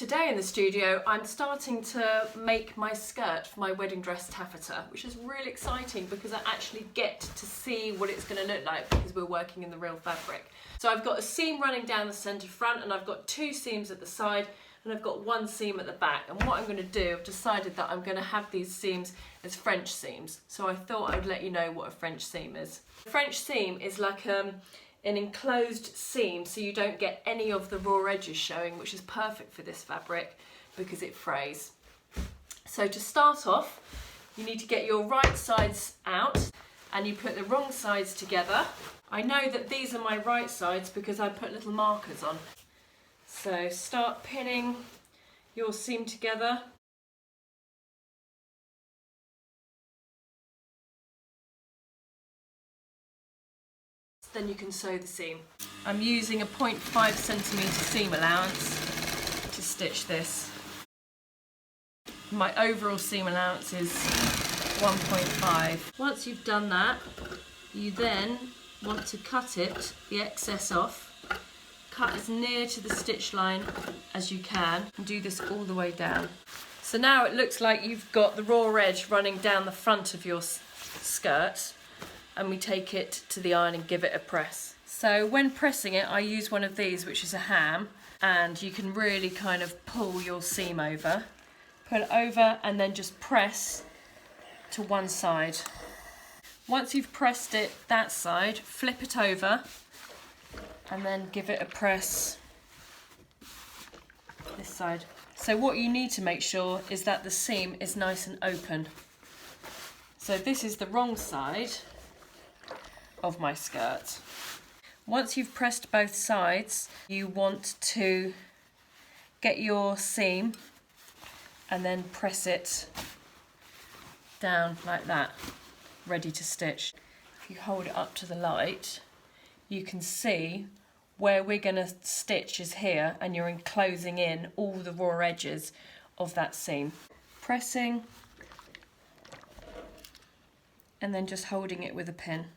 Today in the studio I'm starting to make my skirt for my wedding dress taffeta, which is really exciting because I actually get to see what it's going to look like because we're working in the real fabric. So I've got a seam running down the centre front and I've got 2 seams at the side and I've got 1 seam at the back, and what I'm going to do, I've decided that I'm going to have these seams as French seams, so I thought I'd let you know what a French seam is. A French seam is like an enclosed seam so you don't get any of the raw edges showing, which is perfect for this fabric because it frays. So to start off, you need to get your right sides out and you put the wrong sides together. I know that these are my right sides because I put little markers on. So start pinning your seam together. Then you can sew the seam. I'm using a 0.5 centimetre seam allowance to stitch this. My overall seam allowance is 1.5. Once you've done that, you then want to cut it, the excess off. Cut as near to the stitch line as you can and do this all the way down. So now it looks like you've got the raw edge running down the front of your skirt, and we take it to the iron and give it a press. So when pressing it, I use one of these, which is a ham, and you can really kind of pull your seam over. Pull it over and then just press to one side. Once you've pressed it that side, flip it over and then give it a press this side. So what you need to make sure is that the seam is nice and open. So this is the wrong side of my skirt. Once you've pressed both sides, you want to get your seam and then press it down like that, ready to stitch. If you hold it up to the light, you can see where we're going to stitch is here, and you're enclosing in all the raw edges of that seam. Pressing and then just holding it with a pin.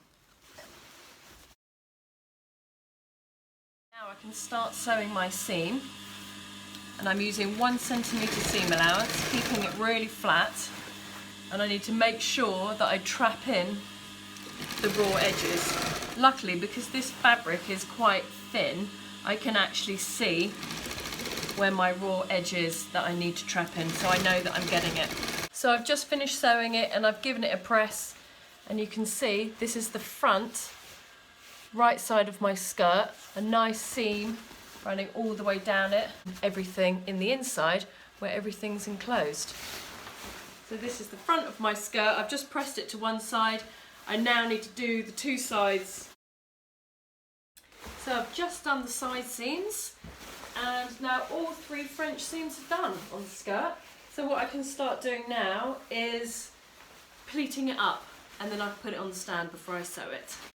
Now I can start sewing my seam, and I'm using 1 centimetre seam allowance, keeping it really flat, and I need to make sure that I trap in the raw edges. Luckily, because this fabric is quite thin, I can actually see where my raw edge is that I need to trap in, so I know that I'm getting it. So I've just finished sewing it and I've given it a press, and you can see this is the front right side of my skirt, a nice seam running all the way down it, everything in the inside where everything's enclosed. So this is the front of my skirt. I've just pressed it to one side. I now need to do the 2 sides. So I've just done the side seams, and now all 3 French seams are done on the skirt. So what I can start doing now is pleating it up, and then I can put it on the stand before I sew it.